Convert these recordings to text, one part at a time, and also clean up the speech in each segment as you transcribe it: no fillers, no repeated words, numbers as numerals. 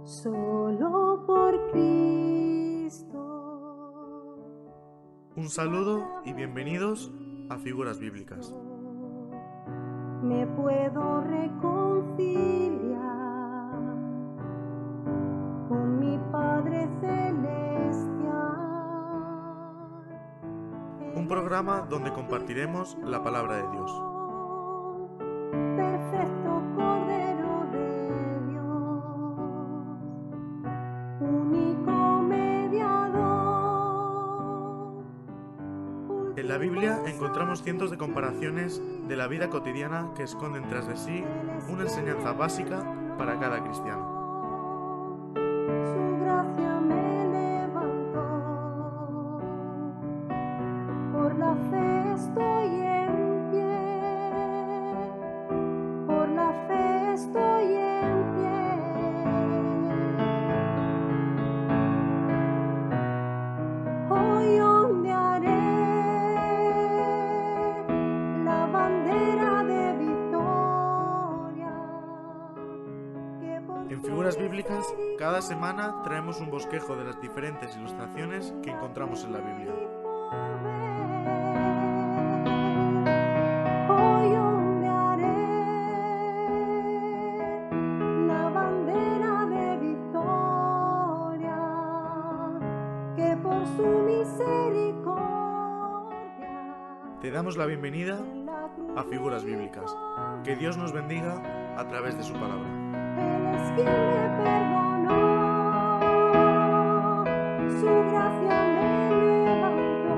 solo por Cristo. Un saludo y bienvenidos a Figuras Bíblicas. Me puedo reconciliar con mi Padre Celestial. Un programa donde compartiremos la palabra de Dios. Perfecto Cordero de Dios, único mediador. En la Biblia encontramos cientos de comparaciones de la vida cotidiana que esconden tras de sí una enseñanza básica para cada cristiano. Su gracia me levantó, por la fe estoy en pie, por la fe estoy en pie. Hoy ondearé la bandera de victoria. En Figuras Bíblicas, cada semana traemos un bosquejo de las diferentes ilustraciones que encontramos en la Biblia. Hoy ondearé la bandera de victoria, que por su misericordia Te damos la bienvenida a Figuras Bíblicas. Que Dios nos bendiga a través de su palabra. Él es quien me perdonó, su gracia me levantó,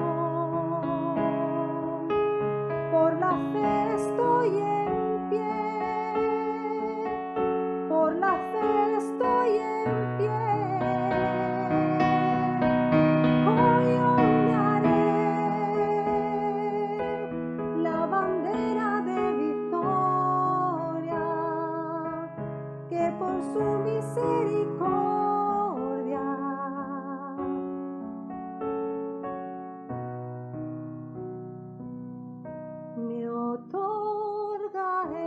por la fe estoy en pie, por la fe estoy en pie. Hoy ondearé la bandera de victoria, que por su misericordia me otorga Él.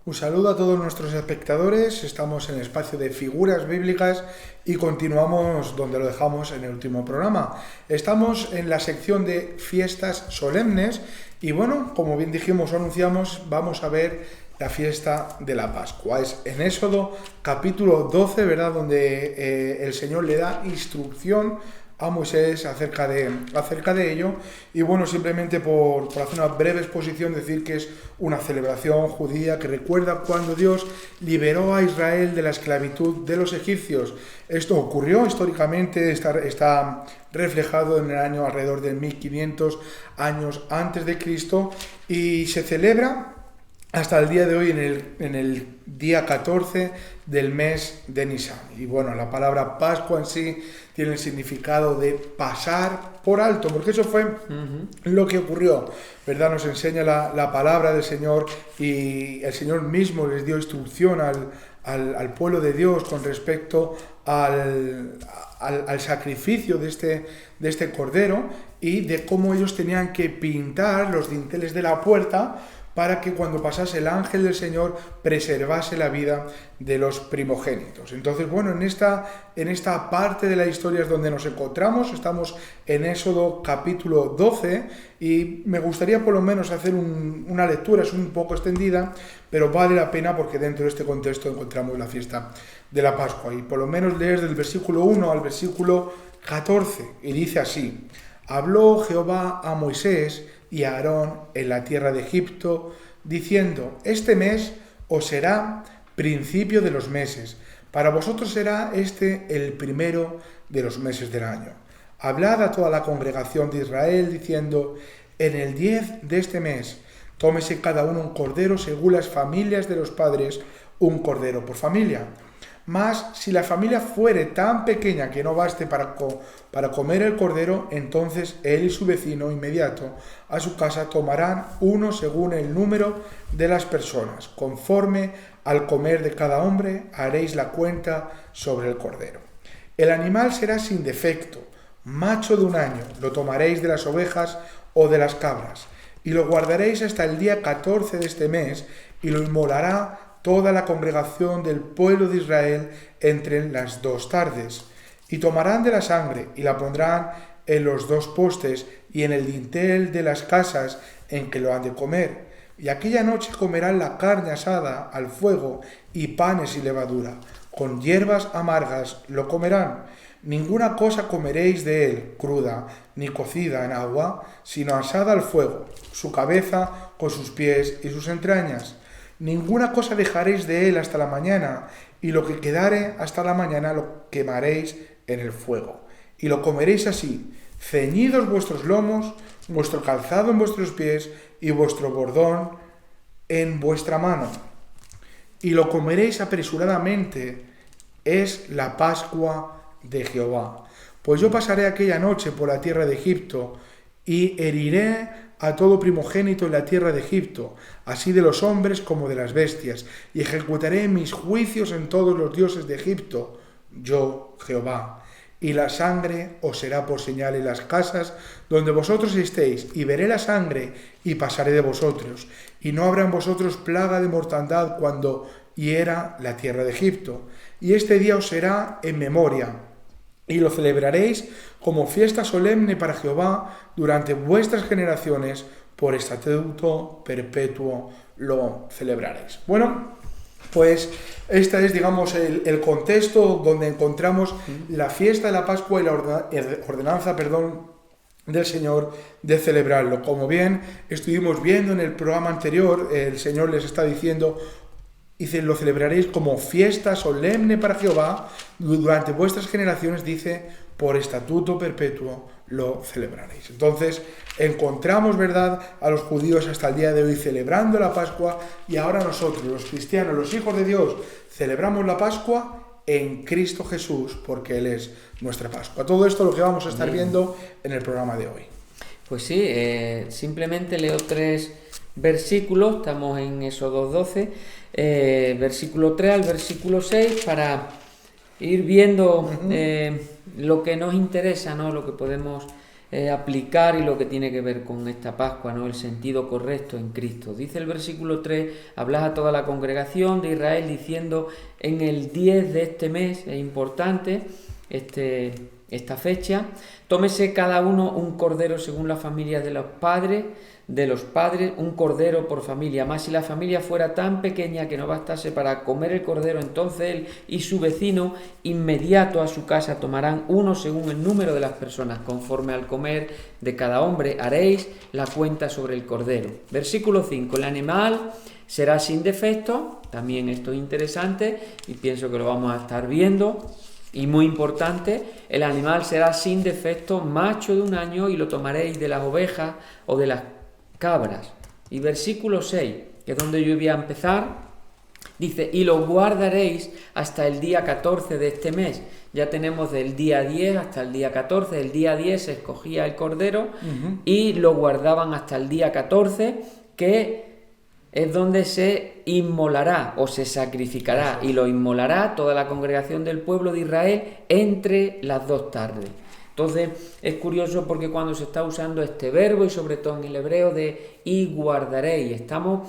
Un saludo a todos nuestros espectadores, estamos en el espacio de Figuras Bíblicas y continuamos donde lo dejamos en el último programa. Estamos en la sección de fiestas solemnes y bueno, como bien dijimos o anunciamos, vamos a ver la fiesta de la Pascua. Es en Éxodo capítulo 12, ¿verdad? Donde el Señor le da instrucción a Moisés acerca de ello. Y bueno, simplemente por hacer una breve exposición, decir que es una celebración judía que recuerda cuando Dios liberó a Israel de la esclavitud de los egipcios. Esto ocurrió históricamente, está reflejado en el año alrededor de 1500 años antes de Cristo y se celebra hasta el día de hoy en el día 14 del mes de Nisan. Y bueno, la palabra Pascua en sí tiene el significado de pasar por alto, porque eso fue lo que ocurrió, ¿verdad? Nos enseña la palabra del Señor y el Señor mismo les dio instrucción al pueblo de Dios con respecto al sacrificio de este cordero y de cómo ellos tenían que pintar los dinteles de la puerta para que cuando pasase el ángel del Señor preservase la vida de los primogénitos. Entonces, bueno, en esta parte de la historia es donde nos encontramos, estamos en Éxodo capítulo 12 y me gustaría por lo menos hacer una lectura, es un poco extendida, pero vale la pena porque dentro de este contexto encontramos la fiesta de la Pascua y por lo menos leer del versículo 1 al versículo 14 y dice así: Habló Jehová a Moisés y a Aarón en la tierra de Egipto, diciendo: Este mes os será principio de los meses, para vosotros será este el primero de los meses del año. Hablad a toda la congregación de Israel, diciendo: En el 10 de este mes, tómese cada uno un cordero según las familias de los padres, un cordero por familia. Mas si la familia fuere tan pequeña que no baste para comer el cordero, entonces él y su vecino inmediato a su casa tomarán uno según el número de las personas. Conforme al comer de cada hombre haréis la cuenta sobre el cordero. El animal será sin defecto, macho de un año. Lo tomaréis de las ovejas o de las cabras. Y lo guardaréis hasta el día 14 de este mes, y lo inmolará toda la congregación del pueblo de Israel entre las 2 tardes. Y tomarán de la sangre, y la pondrán en los 2 postes y en el dintel de las casas en que lo han de comer. Y aquella noche comerán la carne asada al fuego y panes y levadura. Con hierbas amargas lo comerán. Ninguna cosa comeréis de él cruda, ni cocida en agua, sino asada al fuego, su cabeza con sus pies y sus entrañas. Ninguna cosa dejaréis de él hasta la mañana, y lo que quedare hasta la mañana lo quemaréis en el fuego. Y lo comeréis así, ceñidos vuestros lomos, vuestro calzado en vuestros pies y vuestro bordón en vuestra mano. Y lo comeréis apresuradamente, es la Pascua de Jehová. Pues yo pasaré aquella noche por la tierra de Egipto, y heriré a todo primogénito en la tierra de Egipto, así de los hombres como de las bestias, y ejecutaré mis juicios en todos los dioses de Egipto, yo Jehová. Y la sangre os será por señal en las casas donde vosotros estéis, y veré la sangre, y pasaré de vosotros, y no habrá en vosotros plaga de mortandad cuando hiera la tierra de Egipto. Y este día os será en memoria, y lo celebraréis como fiesta solemne para Jehová durante vuestras generaciones, por estatuto perpetuo lo celebraréis. Bueno, pues este es, digamos, el contexto donde encontramos la fiesta de la Pascua y la ordenanza, del Señor de celebrarlo. Como bien estuvimos viendo en el programa anterior, el Señor les está diciendo, dice, lo celebraréis como fiesta solemne para Jehová durante vuestras generaciones, dice, por estatuto perpetuo lo celebraréis. Entonces encontramos, ¿verdad?, a los judíos hasta el día de hoy celebrando la Pascua, y ahora nosotros, los cristianos, los hijos de Dios, celebramos la Pascua en Cristo Jesús, porque Él es nuestra Pascua. Todo esto es lo que vamos a estar viendo en el programa de hoy. Pues sí, simplemente leo 3 versículos, estamos en Éxodo 12, versículo 3 al versículo 6, para ir viendo lo que nos interesa, ¿no?, lo que podemos aplicar y lo que tiene que ver con esta Pascua, ¿no?, el sentido correcto en Cristo. Dice el versículo 3, hablas a toda la congregación de Israel diciendo, en el 10 de este mes, es importante esta fecha, tómese cada uno un cordero según la familia de los padres, un cordero por familia. Más si la familia fuera tan pequeña que no bastase para comer el cordero, entonces él y su vecino inmediato a su casa tomarán uno según el número de las personas. Conforme al comer de cada hombre haréis la cuenta sobre el cordero. Versículo 5. El animal será sin defecto. También esto es interesante y pienso que lo vamos a estar viendo. Y muy importante, el animal será sin defecto, macho de 1 año, y lo tomaréis de las ovejas o de las cabras. Y versículo 6, que es donde yo voy a empezar, dice, y lo guardaréis hasta el día 14 de este mes. Ya tenemos del día 10 hasta el día 14. El día 10 se escogía el cordero y lo guardaban hasta el día 14, que es donde se inmolará o se sacrificará, y lo inmolará toda la congregación del pueblo de Israel entre las 2 tardes. Entonces es curioso porque cuando se está usando este verbo, y sobre todo en el hebreo de y guardaréis, estamos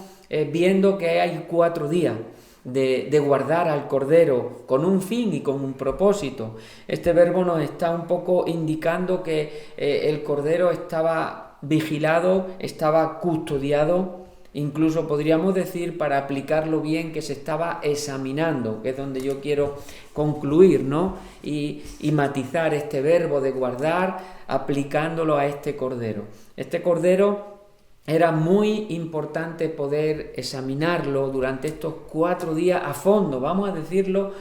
viendo que hay 4 días de guardar al cordero con un fin y con un propósito. Este verbo nos está un poco indicando que el cordero estaba vigilado, estaba custodiado. Incluso podríamos decir, para aplicarlo bien, que se estaba examinando, que es donde yo quiero concluir, ¿no? Y matizar este verbo de guardar, aplicándolo a este cordero. Este cordero era muy importante poder examinarlo durante estos 4 días a fondo, vamos a decirlo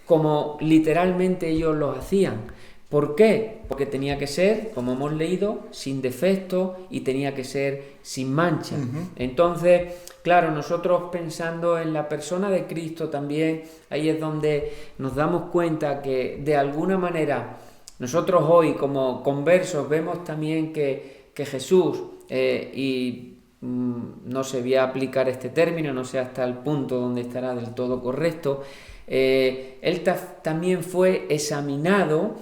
como literalmente ellos lo hacían. ¿Por qué? Porque tenía que ser, como hemos leído, sin defecto, y tenía que ser sin mancha. Entonces, claro, nosotros pensando en la persona de Cristo también, ahí es donde nos damos cuenta que de alguna manera nosotros hoy como conversos vemos también que Jesús, no sé, voy a aplicar este término, no sé hasta el punto donde estará del todo correcto, él también fue examinado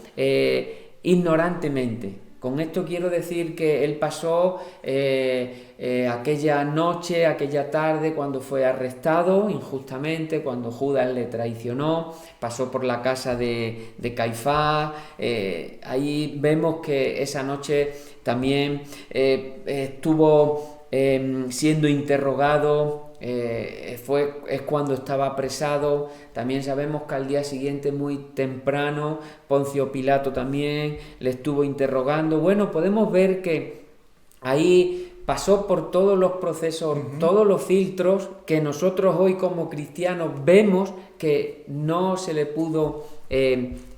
ignorantemente. Con esto quiero decir que él pasó aquella noche, aquella tarde, cuando fue arrestado injustamente, cuando Judas le traicionó, pasó por la casa de Caifás. Ahí vemos que esa noche también estuvo siendo interrogado. Es cuando estaba apresado. También sabemos que al día siguiente, muy temprano, Poncio Pilato también le estuvo interrogando. Bueno, podemos ver que ahí pasó por todos los procesos, todos los filtros que nosotros hoy como cristianos vemos que no se le pudo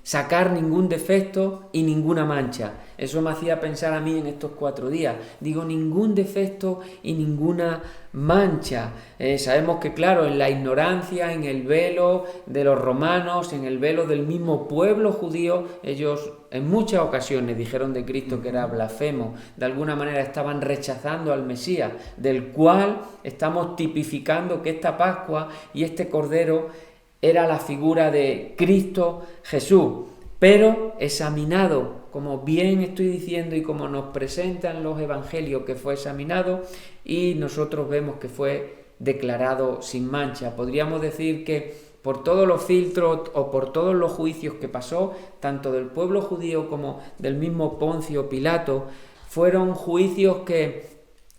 sacar ningún defecto y ninguna mancha. Eso me hacía pensar a mí en estos 4 días. Digo, ningún defecto y ninguna mancha. Sabemos que, claro, en la ignorancia, en el velo de los romanos, en el velo del mismo pueblo judío, ellos en muchas ocasiones dijeron de Cristo que era blasfemo. De alguna manera estaban rechazando al Mesías, del cual estamos tipificando que esta Pascua y este Cordero era la figura de Cristo Jesús. Pero examinado, como bien estoy diciendo y como nos presentan los evangelios, que fue examinado, y nosotros vemos que fue declarado sin mancha. Podríamos decir que por todos los filtros o por todos los juicios que pasó, tanto del pueblo judío como del mismo Poncio Pilato, fueron juicios que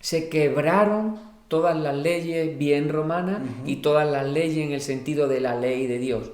se quebraron todas las leyes bien romanas y todas las leyes en el sentido de la ley de Dios.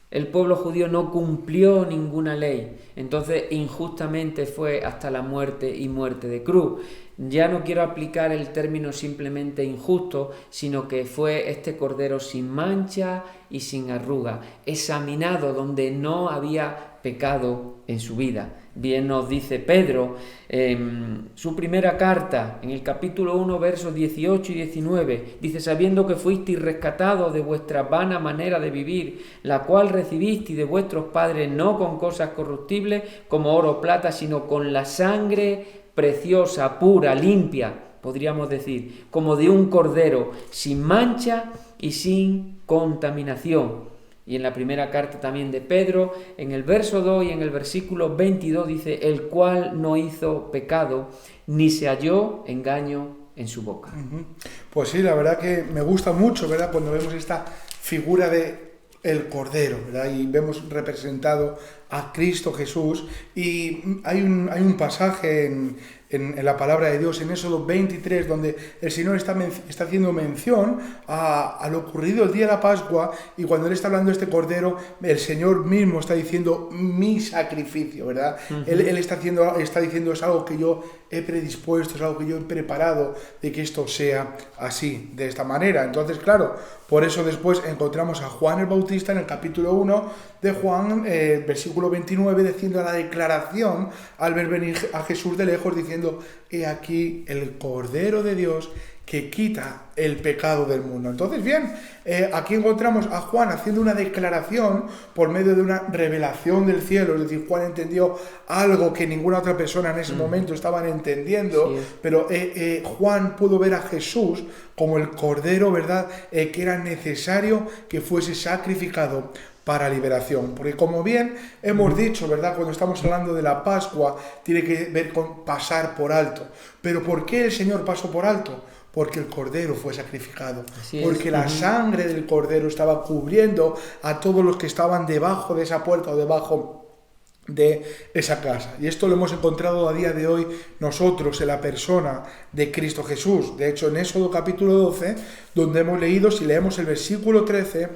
El pueblo judío no cumplió ninguna ley, entonces injustamente fue hasta la muerte y muerte de cruz. Ya no quiero aplicar el término simplemente injusto, sino que fue este Cordero sin mancha y sin arruga, examinado donde no había pecado en su vida. Bien nos dice Pedro en su primera carta, en el capítulo 1, versos 18 y 19, dice: sabiendo que fuisteis rescatados de vuestra vana manera de vivir, la cual recibisteis de vuestros padres, no con cosas corruptibles como oro o plata, sino con la sangre preciosa, pura, limpia, podríamos decir, como de un cordero, sin mancha y sin contaminación. Y en la primera carta también de Pedro, en el verso 2 y en el versículo 22 dice: el cual no hizo pecado, ni se halló engaño en su boca. Pues sí, la verdad que me gusta mucho, ¿verdad?, cuando vemos esta figura de el Cordero, ¿verdad?, y vemos representado a Cristo Jesús. Y hay un pasaje en la palabra de Dios, en Éxodo 23, donde el Señor está haciendo mención a lo ocurrido el día de la Pascua, y cuando Él está hablando de este Cordero, el Señor mismo está diciendo mi sacrificio, ¿verdad? Él está diciendo es algo que yo he predispuesto, es algo que yo he preparado de que esto sea así, de esta manera. Entonces, claro, por eso después encontramos a Juan el Bautista en el capítulo 1 de Juan, versículo 29, diciendo la declaración al ver venir a Jesús de lejos, diciendo: he aquí el Cordero de Dios que quita el pecado del mundo. Entonces, bien, aquí encontramos a Juan haciendo una declaración por medio de una revelación del cielo. Es decir, Juan entendió algo que ninguna otra persona en ese momento estaban entendiendo, sí. Pero Juan pudo ver a Jesús como el Cordero, ¿verdad?, que era necesario que fuese sacrificado para liberación. Porque, como bien hemos dicho, ¿verdad?, cuando estamos hablando de la Pascua, tiene que ver con pasar por alto. Pero ¿por qué el Señor pasó por alto? Porque el Cordero fue sacrificado, porque la sangre del Cordero estaba cubriendo a todos los que estaban debajo de esa puerta o debajo de esa casa. Y esto lo hemos encontrado a día de hoy nosotros en la persona de Cristo Jesús. De hecho, en Éxodo capítulo 12, donde hemos leído, si leemos el versículo 13,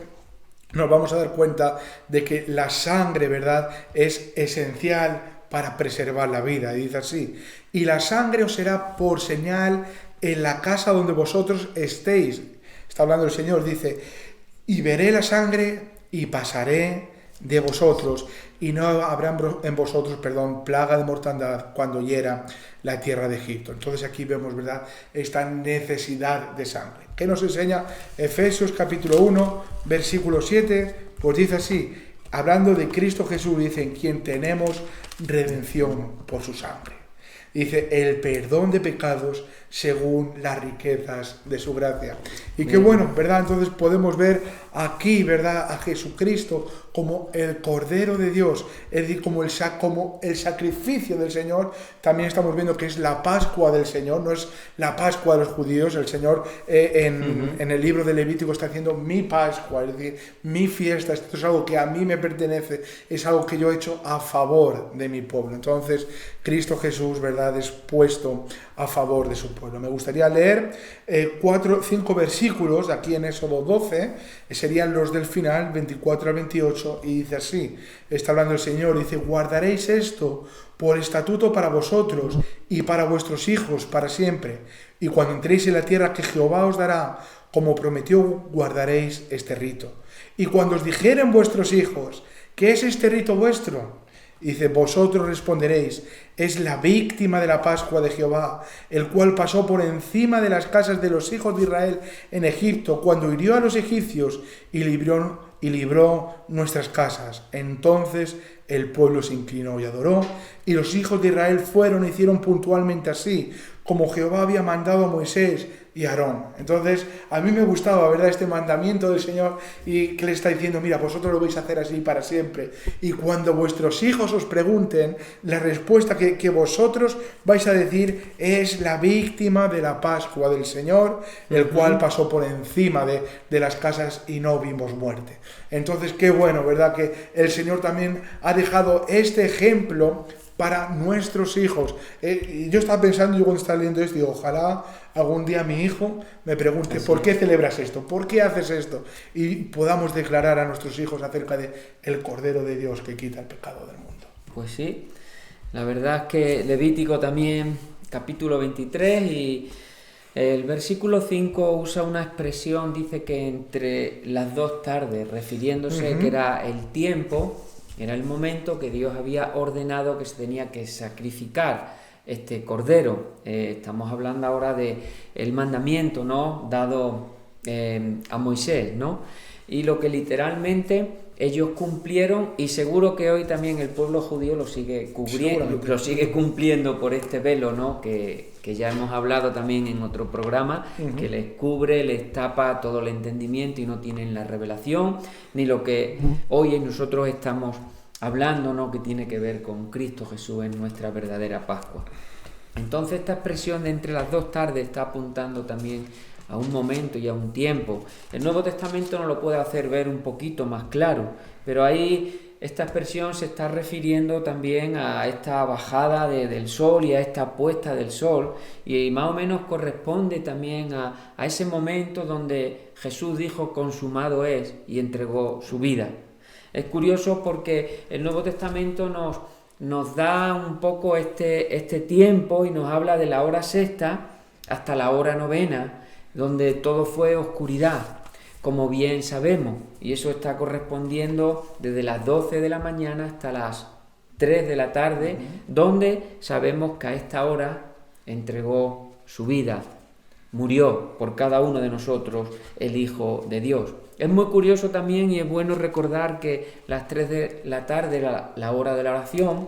nos vamos a dar cuenta de que la sangre, ¿verdad?, es esencial para preservar la vida. Y dice así: y la sangre os será por señal en la casa donde vosotros estéis. Está hablando el Señor, dice: y veré la sangre y pasaré de vosotros, y no habrá en vosotros, plaga de mortandad cuando hiera la tierra de Egipto. Entonces aquí vemos, ¿verdad?, esta necesidad de sangre. ¿Qué nos enseña Efesios capítulo 1, versículo 7? Pues dice así, hablando de Cristo Jesús, dice: en quien tenemos redención por su sangre. Dice: el perdón de pecados según las riquezas de su gracia. Y qué bueno, ¿verdad? Entonces podemos ver aquí, ¿verdad?, a Jesucristo como el Cordero de Dios, es decir, como el sacrificio del Señor. También estamos viendo que es la Pascua del Señor, no es la Pascua de los judíos. El Señor en el libro de Levítico está diciendo mi Pascua, es decir, mi fiesta. Esto es algo que a mí me pertenece, es algo que yo he hecho a favor de mi pueblo. Entonces, Cristo Jesús, ¿verdad?, es puesto a favor de su pueblo. Me gustaría leer 5 versículos de aquí en Éxodo 12, serían los del final, 24 al 28, y dice así, está hablando el Señor, dice: guardaréis esto por estatuto para vosotros y para vuestros hijos para siempre, y cuando entréis en la tierra que Jehová os dará, como prometió, guardaréis este rito. Y cuando os dijeren vuestros hijos: ¿qué es este rito vuestro?, dice, vosotros responderéis: es la víctima de la Pascua de Jehová, el cual pasó por encima de las casas de los hijos de Israel en Egipto, cuando hirió a los egipcios y libró nuestras casas. Entonces el pueblo se inclinó y adoró, y los hijos de Israel fueron e hicieron puntualmente así, como Jehová había mandado a Moisés y a Aarón. Entonces, a mí me gustaba, ¿verdad?, este mandamiento del Señor, y que le está diciendo: mira, vosotros lo vais a hacer así para siempre. Y cuando vuestros hijos os pregunten, la respuesta que vosotros vais a decir es la víctima de la Pascua del Señor, el cual pasó por encima de las casas y no vimos muerte. Entonces, qué bueno, ¿verdad?, que el Señor también ha dejado este ejemplo para nuestros hijos. Yo estaba pensando, yo cuando estaba leyendo esto, digo, ojalá algún día mi hijo me pregunte: ¿por qué celebras esto? ¿Por qué haces esto? Y podamos declarar a nuestros hijos acerca de el Cordero de Dios que quita el pecado del mundo. Pues sí, la verdad es que Levítico también, capítulo 23, y el versículo 5 usa una expresión, dice que entre las 2 tardes, refiriéndose que era el tiempo, era el momento que Dios había ordenado que se tenía que sacrificar este cordero. Estamos hablando ahora de el mandamiento, ¿no?, dado a Moisés, ¿no? Y lo que literalmente ellos cumplieron, y seguro que hoy también el pueblo judío lo sigue cubriendo, lo sigue cumpliendo por este velo, ¿no?, que ya hemos hablado también en otro programa, que les cubre, les tapa todo el entendimiento y no tienen la revelación, ni lo que hoy nosotros estamos hablando, ¿no?, que tiene que ver con Cristo Jesús en nuestra verdadera Pascua. Entonces esta expresión de entre las 2 tardes está apuntando también a un momento y a un tiempo. El Nuevo Testamento nos lo puede hacer ver un poquito más claro, pero ahí esta expresión se está refiriendo también a esta bajada del sol y a esta puesta del sol, y más o menos corresponde también a ese momento donde Jesús dijo: consumado es, y entregó su vida. Es curioso porque el Nuevo Testamento nos da un poco este tiempo y nos habla de la hora sexta hasta la hora novena, donde todo fue oscuridad, como bien sabemos, y eso está correspondiendo desde las 12 de la mañana hasta las 3 de la tarde, donde sabemos que a esta hora entregó su vida, murió por cada uno de nosotros el Hijo de Dios. Es muy curioso también, y es bueno recordar, que las 3 de la tarde, la hora de la oración,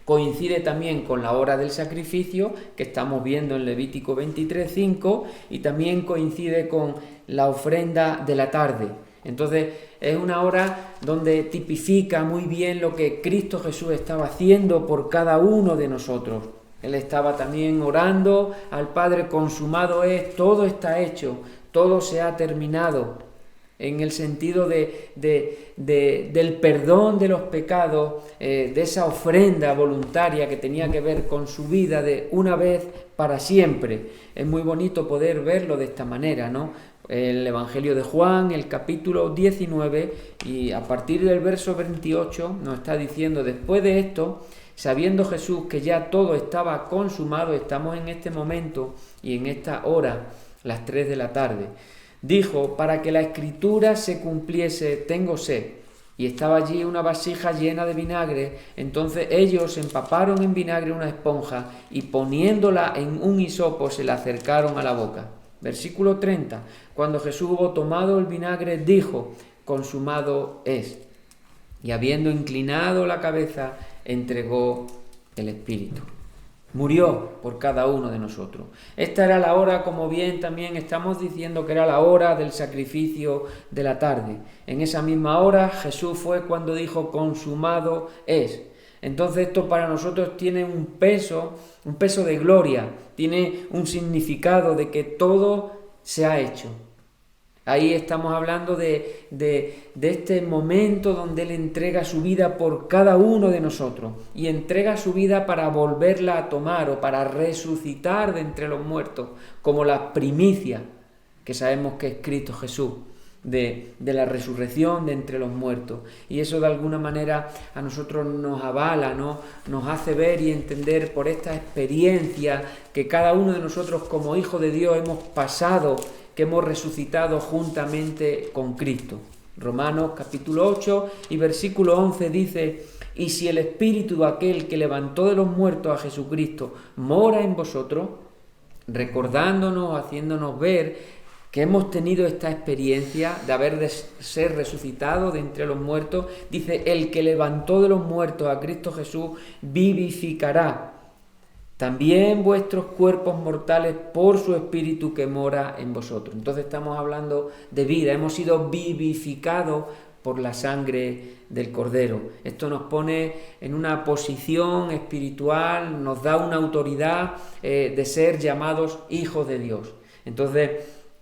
coincide también con la hora del sacrificio que estamos viendo en Levítico 23:5, y también coincide con la ofrenda de la tarde. Entonces es una hora donde tipifica muy bien lo que Cristo Jesús estaba haciendo por cada uno de nosotros. Él estaba también orando al Padre: consumado es, todo está hecho, todo se ha terminado, en el sentido del perdón de los pecados, de esa ofrenda voluntaria que tenía que ver con su vida de una vez para siempre. Es muy bonito poder verlo de esta manera, ¿no? El Evangelio de Juan, el capítulo 19, y a partir del verso 28 nos está diciendo: después de esto, sabiendo Jesús que ya todo estaba consumado, estamos en este momento y en esta hora, las 3 de la tarde, dijo: para que la escritura se cumpliese, tengo sed. Y estaba allí una vasija llena de vinagre. Entonces ellos empaparon en vinagre una esponja y poniéndola en un hisopo se la acercaron a la boca. Versículo 30. Cuando Jesús hubo tomado el vinagre, dijo: consumado es. Y habiendo inclinado la cabeza, entregó el Espíritu. murió por cada uno de nosotros. Esta era la hora, como bien también estamos diciendo, que era la hora del sacrificio de la tarde. En esa misma hora Jesús fue cuando dijo: consumado es. Entonces esto para nosotros tiene un peso de gloria, tiene un significado de que todo se ha hecho. Ahí estamos hablando de este momento donde Él entrega su vida por cada uno de nosotros y entrega su vida para volverla a tomar o para resucitar de entre los muertos, como la primicia que sabemos que es Cristo Jesús, de la resurrección de entre los muertos. Y eso de alguna manera a nosotros nos avala, ¿no? Nos hace ver y entender por esta experiencia que cada uno de nosotros como hijos de Dios hemos pasado, que hemos resucitado juntamente con Cristo. Romanos capítulo 8 y versículo 11 dice: y si el Espíritu de aquel que levantó de los muertos a Jesucristo mora en vosotros, recordándonos, haciéndonos ver que hemos tenido esta experiencia de haber de ser resucitado de entre los muertos, dice: el que levantó de los muertos a Cristo Jesús vivificará también vuestros cuerpos mortales por su Espíritu que mora en vosotros. Entonces estamos hablando de vida, hemos sido vivificados por la sangre del Cordero. Esto nos pone en una posición espiritual, nos da una autoridad de ser llamados hijos de Dios. Entonces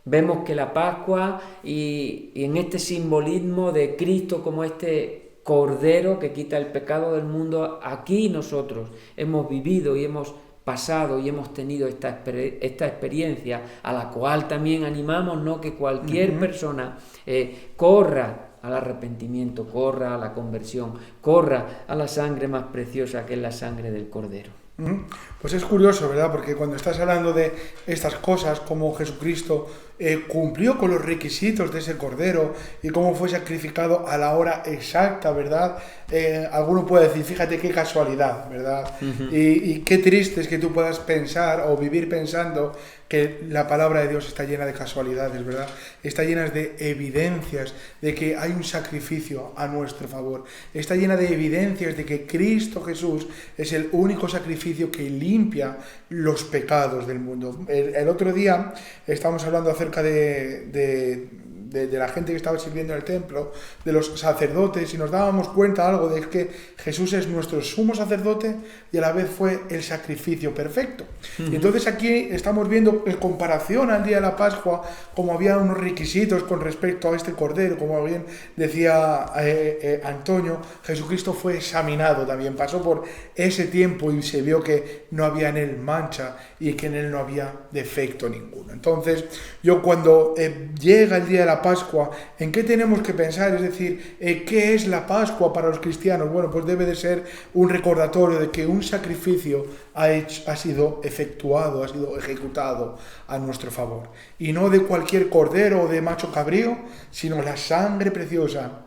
vemos que la Pascua y en este simbolismo de Cristo como este Cordero que quita el pecado del mundo, aquí nosotros hemos vivido y hemos pasado y hemos tenido esta experiencia, a la cual también animamos, ¿no?, que cualquier persona corra al arrepentimiento, corra a la conversión, corra a la sangre más preciosa que es la sangre del Cordero. Pues es curioso, ¿verdad? Porque cuando estás hablando de estas cosas, como Jesucristo cumplió con los requisitos de ese Cordero y cómo fue sacrificado a la hora exacta, ¿verdad? Alguno puede decir, fíjate qué casualidad, ¿verdad? Y qué triste es que tú puedas pensar o vivir pensando que la palabra de Dios está llena de casualidades, ¿verdad? Está llena de evidencias de que hay un sacrificio a nuestro favor. Está llena de evidencias de que Cristo Jesús es el único sacrificio que limpia los pecados del mundo. El otro día estábamos hablando acerca de la gente que estaba sirviendo en el templo, de los sacerdotes, y nos dábamos cuenta algo de que Jesús es nuestro sumo sacerdote y a la vez fue el sacrificio perfecto. Y entonces aquí estamos viendo en comparación al día de la Pascua, como había unos requisitos con respecto a este Cordero, como bien decía Antonio, Jesucristo fue examinado también, pasó por ese tiempo y se vio que no había en él mancha y que en él no había defecto ninguno. Entonces, yo cuando llega el día de la Pascua, ¿en qué tenemos que pensar? Es decir, ¿qué es la Pascua para los cristianos? Bueno, pues debe de ser un recordatorio de que un sacrificio ha sido efectuado, ha sido ejecutado a nuestro favor. Y no de cualquier cordero o de macho cabrío, sino la sangre preciosa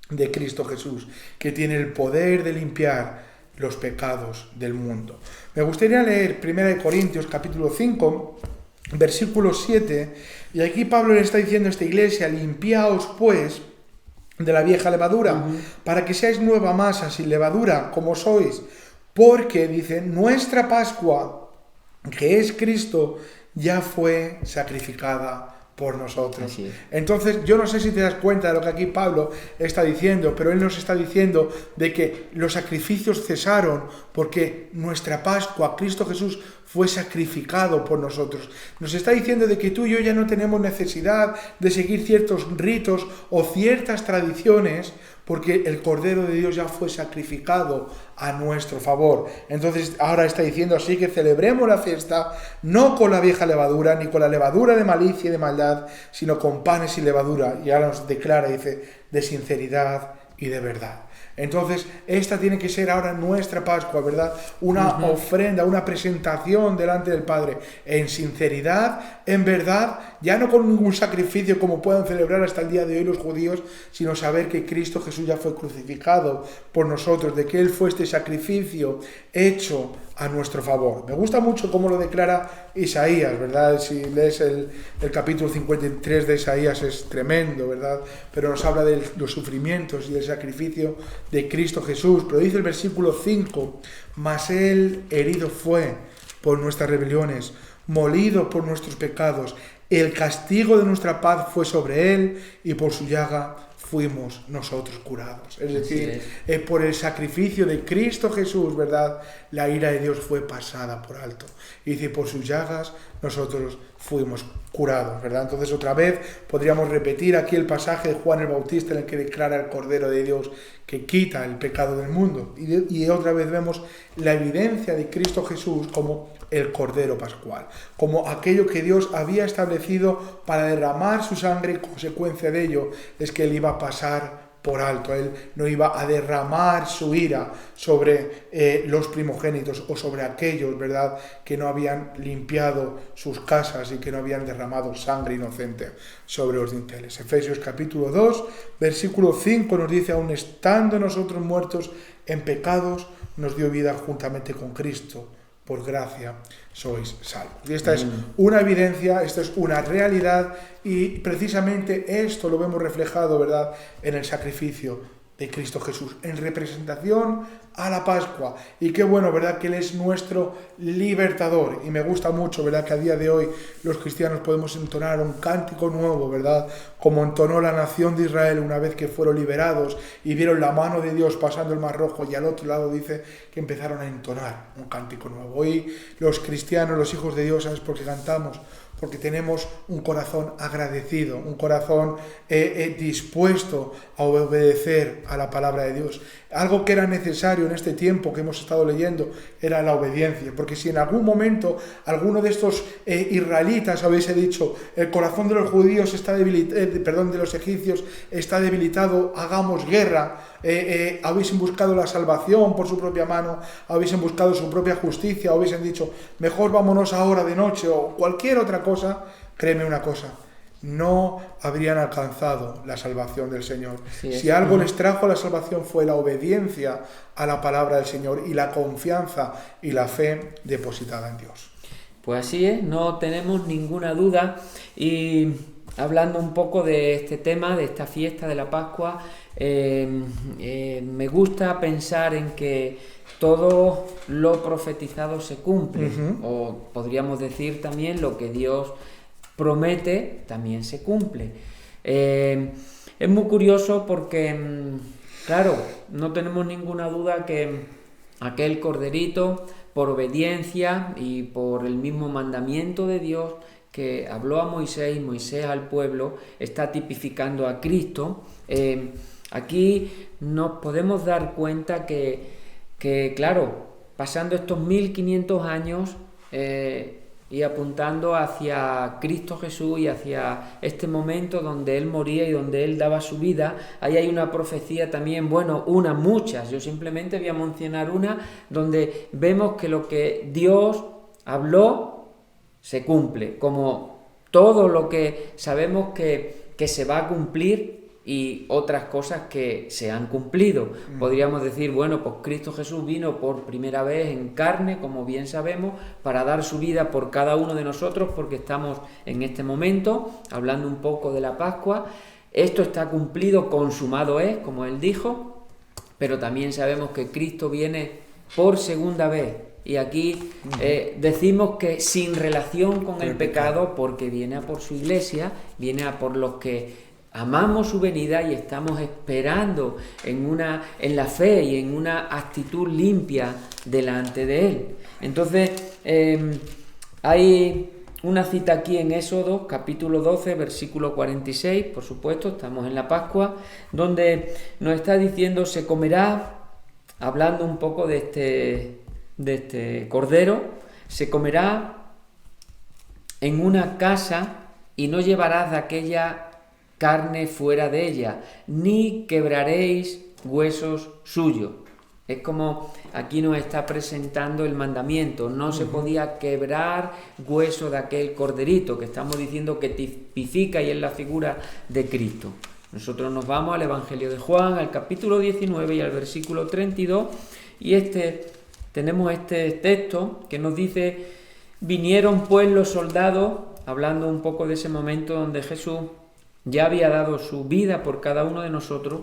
de Cristo Jesús, que tiene el poder de limpiar los pecados del mundo. Me gustaría leer 1 Corintios capítulo 5, versículo 7, y aquí Pablo le está diciendo a esta iglesia: limpiaos pues de la vieja levadura, para que seáis nueva masa, sin levadura, como sois, porque, dice, nuestra Pascua, que es Cristo, ya fue sacrificada por nosotros. Entonces, yo no sé si te das cuenta de lo que aquí Pablo está diciendo, pero él nos está diciendo de que los sacrificios cesaron porque nuestra Pascua, Cristo Jesús, fue sacrificado por nosotros. Nos está diciendo de que tú y yo ya no tenemos necesidad de seguir ciertos ritos o ciertas tradiciones, porque el Cordero de Dios ya fue sacrificado a nuestro favor. Entonces ahora está diciendo así que celebremos la fiesta no con la vieja levadura, ni con la levadura de malicia y de maldad, sino con panes y levadura. Y ahora nos declara, dice, de sinceridad y de verdad. Entonces, esta tiene que ser ahora nuestra Pascua, ¿verdad? Una ofrenda, una presentación delante del Padre, en sinceridad, en verdad, ya no con ningún sacrificio como puedan celebrar hasta el día de hoy los judíos, sino saber que Cristo Jesús ya fue crucificado por nosotros, de que Él fue este sacrificio hecho a nuestro favor. Me gusta mucho cómo lo declara Isaías, ¿verdad? Si lees el capítulo 53 de Isaías es tremendo, ¿verdad? Pero nos habla de los sufrimientos y del sacrificio de Cristo Jesús. Pero dice el versículo 5, mas Él herido fue por nuestras rebeliones, molido por nuestros pecados. El castigo de nuestra paz fue sobre Él y por su llaga fuimos nosotros curados. Es decir, por el sacrificio de Cristo Jesús, ¿verdad? La ira de Dios fue pasada por alto. Y dice, por sus llagas nosotros fuimos curados, ¿verdad? Entonces otra vez podríamos repetir aquí el pasaje de Juan el Bautista en el que declara el Cordero de Dios que quita el pecado del mundo. Y otra vez vemos la evidencia de Cristo Jesús como el Cordero Pascual, como aquello que Dios había establecido para derramar su sangre, y consecuencia de ello es que Él iba a pasar por alto. Él no iba a derramar su ira sobre los primogénitos o sobre aquellos, ¿verdad?, que no habían limpiado sus casas y que no habían derramado sangre inocente sobre los dinteles. Efesios capítulo 2, versículo 5 nos dice, aun estando nosotros muertos en pecados, nos dio vida juntamente con Cristo. Por gracia sois salvos. Y esta es una evidencia, esta es una realidad, y precisamente esto lo vemos reflejado, ¿verdad?, en el sacrificio de Cristo Jesús, en representación a la Pascua. Y qué bueno, ¿verdad?, que Él es nuestro libertador. Y me gusta mucho, ¿verdad?, que a día de hoy los cristianos podemos entonar un cántico nuevo, ¿verdad?, como entonó la nación de Israel una vez que fueron liberados y vieron la mano de Dios pasando el Mar Rojo, y al otro lado dice que empezaron a entonar un cántico nuevo. Hoy los cristianos, los hijos de Dios, ¿sabes por qué cantamos? Porque tenemos un corazón agradecido, un corazón dispuesto a obedecer a la palabra de Dios. Algo que era necesario en este tiempo que hemos estado leyendo era la obediencia, porque si en algún momento alguno de estos israelitas hubiese dicho, el corazón de los judíos está de los egipcios está debilitado, hagamos guerra, hubiesen buscado la salvación por su propia mano, hubiesen buscado su propia justicia, hubiesen dicho, mejor vámonos ahora de noche o cualquier otra cosa, créeme una cosa, no habrían alcanzado la salvación del Señor. Si algo les trajo la salvación fue la obediencia a la palabra del Señor y la confianza y la fe depositada en Dios. Pues así es, no tenemos ninguna duda. Y hablando un poco de este tema, de esta fiesta de la Pascua, me gusta pensar en que todo lo profetizado se cumple, o podríamos decir también lo que Dios promete también se cumple. Es muy curioso porque, claro, no tenemos ninguna duda que aquel corderito, por obediencia y por el mismo mandamiento de Dios que habló a Moisés y Moisés al pueblo, está tipificando a Cristo. Aquí nos podemos dar cuenta que claro, pasando estos 1500 años y apuntando hacia Cristo Jesús y hacia este momento donde Él moría y donde Él daba su vida, ahí hay una profecía también, muchas, yo simplemente voy a mencionar una, donde vemos que lo que Dios habló se cumple, como todo lo que sabemos que se va a cumplir y otras cosas que se han cumplido. Podríamos decir, pues Cristo Jesús vino por primera vez en carne, como bien sabemos, para dar su vida por cada uno de nosotros, porque estamos en este momento hablando un poco de la Pascua. Esto está cumplido, consumado es, como Él dijo, pero también sabemos que Cristo viene por segunda vez. Y aquí decimos que sin relación con el pecado, porque viene a por su iglesia, viene a por los que amamos su venida y estamos esperando en la fe y en una actitud limpia delante de Él. Entonces, hay una cita aquí en Éxodo, capítulo 12, versículo 46, por supuesto, estamos en la Pascua, donde nos está diciendo, se comerá, hablando un poco de este cordero, se comerá en una casa y no llevarás de aquella carne fuera de ella, ni quebraréis huesos suyos. Es como aquí nos está presentando el mandamiento, no se podía quebrar hueso de aquel corderito, que estamos diciendo que tipifica y es la figura de Cristo. Nosotros nos vamos al Evangelio de Juan, al capítulo 19 y al versículo 32, y tenemos este texto que nos dice, vinieron pues los soldados, hablando un poco de ese momento donde Jesús ya había dado su vida por cada uno de nosotros,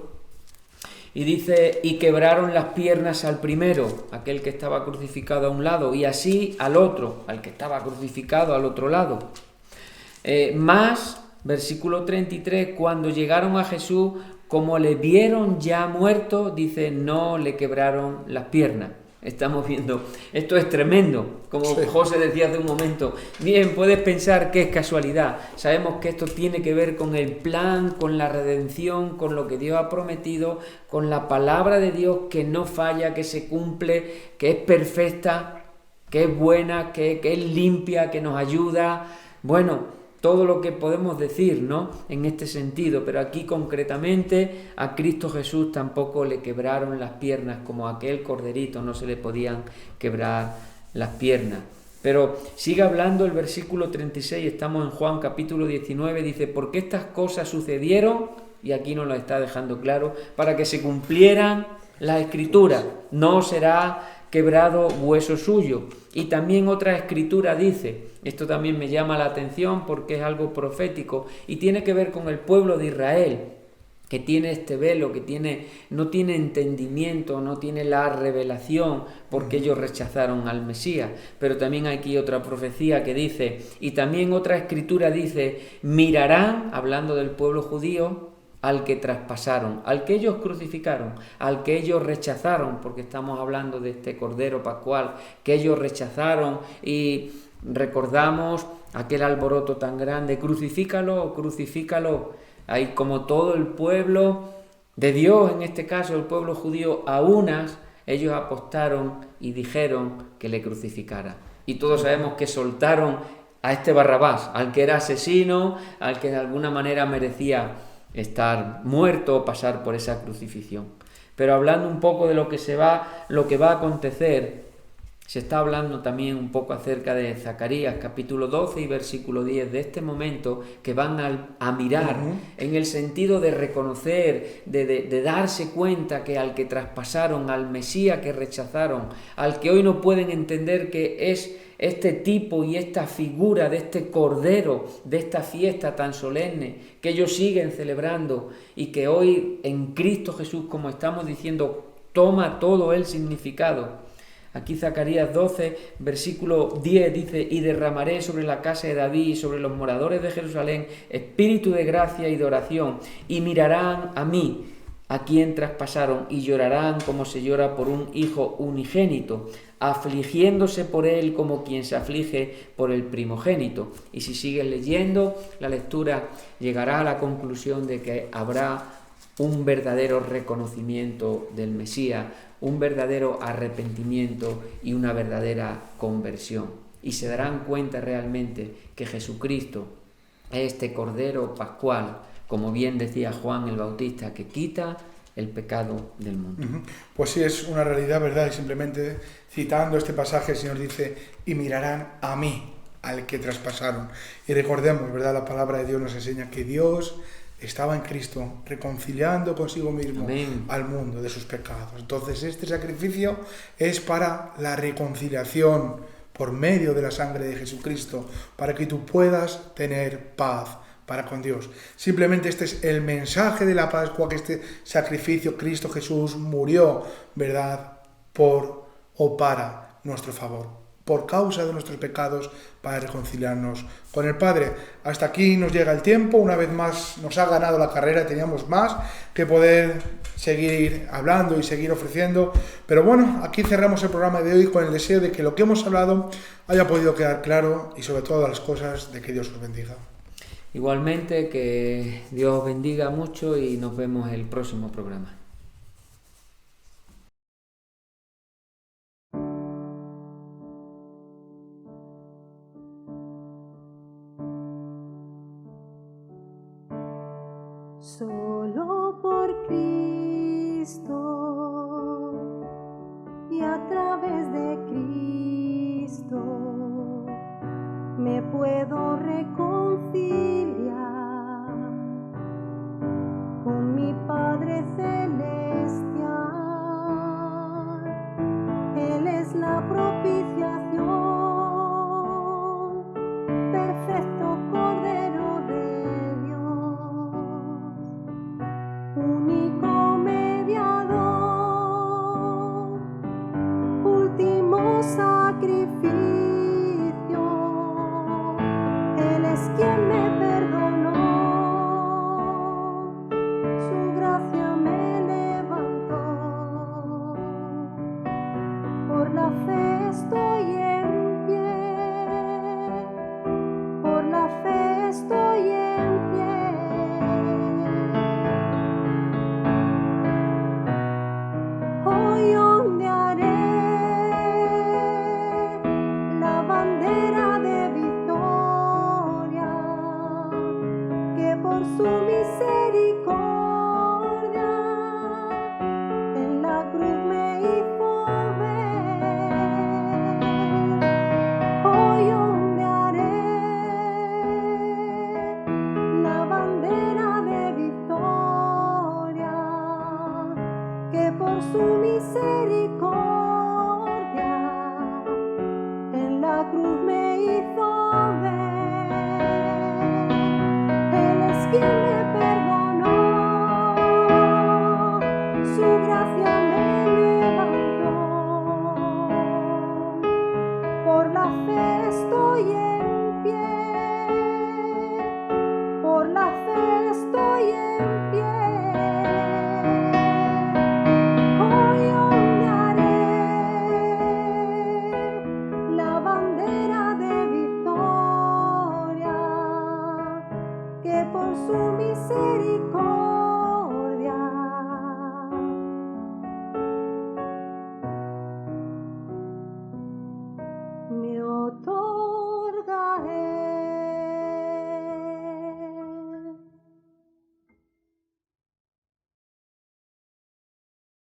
Y dice, y quebraron las piernas al primero, aquel que estaba crucificado a un lado, y así al otro, al que estaba crucificado al otro lado. Más, versículo 33, cuando llegaron a Jesús, como le vieron ya muerto, dice, no le quebraron las piernas. Estamos viendo, esto es tremendo, como Sí. José decía hace un momento. Bien, puedes pensar que es casualidad. Sabemos que esto tiene que ver con el plan, con la redención, con lo que Dios ha prometido, con la palabra de Dios que no falla, que se cumple, que es perfecta, que es buena, que es limpia, que nos ayuda. Bueno, todo lo que podemos decir, ¿no?, en este sentido, pero aquí concretamente a Cristo Jesús tampoco le quebraron las piernas, como a aquel corderito no se le podían quebrar las piernas. Pero sigue hablando el versículo 36, estamos en Juan capítulo 19, dice, porque estas cosas sucedieron, y aquí nos lo está dejando claro, para que se cumplieran las escrituras, no será quebrado hueso suyo. Y también otra escritura dice, esto también me llama la atención porque es algo profético y tiene que ver con el pueblo de Israel, que tiene este velo, no tiene entendimiento, no tiene la revelación, porque ellos rechazaron al Mesías. Pero también hay aquí otra profecía que dice, y también otra escritura dice, mirarán, hablando del pueblo judío, al que traspasaron, al que ellos crucificaron, al que ellos rechazaron, porque estamos hablando de este Cordero Pascual, que ellos rechazaron, y recordamos aquel alboroto tan grande, crucifícalo, crucifícalo. Hay como todo el pueblo de Dios, en este caso el pueblo judío, a unas, ellos apostaron y dijeron que le crucificara. Y todos sabemos que soltaron a este Barrabás, al que era asesino, al que de alguna manera merecía estar muerto o pasar por esa crucifixión. Pero hablando un poco de lo que va a acontecer, se está hablando también un poco acerca de Zacarías capítulo 12 y versículo 10, de este momento que van a mirar en el sentido de reconocer, de darse cuenta que al que traspasaron, al Mesías que rechazaron, al que hoy no pueden entender que es este tipo y esta figura de este Cordero, de esta fiesta tan solemne que ellos siguen celebrando y que hoy en Cristo Jesús, como estamos diciendo, toma todo el significado. Aquí Zacarías 12, versículo 10 dice, y derramaré sobre la casa de David y sobre los moradores de Jerusalén espíritu de gracia y de oración, y mirarán a mí, a quien traspasaron, y llorarán como se llora por un hijo unigénito, afligiéndose por él como quien se aflige por el primogénito. Y si sigues leyendo, la lectura llegará a la conclusión de que habrá un verdadero reconocimiento del Mesías, un verdadero arrepentimiento y una verdadera conversión. Y se darán cuenta realmente que Jesucristo es este Cordero Pascual, como bien decía Juan el Bautista, que quita el pecado del mundo. Pues sí, es una realidad, ¿verdad? Y simplemente citando este pasaje, el Señor dice, y mirarán a mí, al que traspasaron. Y recordemos, ¿verdad? La palabra de Dios nos enseña que Dios estaba en Cristo reconciliando consigo mismo Amén. al mundo de sus pecados. Entonces este sacrificio es para la reconciliación por medio de la sangre de Jesucristo, para que tú puedas tener paz para con Dios. Simplemente este es el mensaje de la Pascua, que este sacrificio, Cristo Jesús murió, ¿verdad?, por o para nuestro favor, por causa de nuestros pecados, para reconciliarnos con el Padre. Hasta aquí nos llega el tiempo, una vez más nos ha ganado la carrera, teníamos más que poder seguir hablando y seguir ofreciendo, pero bueno, aquí cerramos el programa de hoy con el deseo de que lo que hemos hablado haya podido quedar claro y sobre todas las cosas de que Dios os bendiga. Igualmente, que Dios os bendiga mucho y nos vemos el próximo programa. Solo por Cristo y a través de Cristo me puedo reconciliar con mi Padre Celestial. Él es la propiciación, perfecto Cordero de Dios, único mediador estoy en pie, por la fe estoy en pie. Hoy ondearé la bandera de victoria, que por su misericordia en la cruz me hizo ver. Hoy ondearé la bandera de victoria, que por su misericordia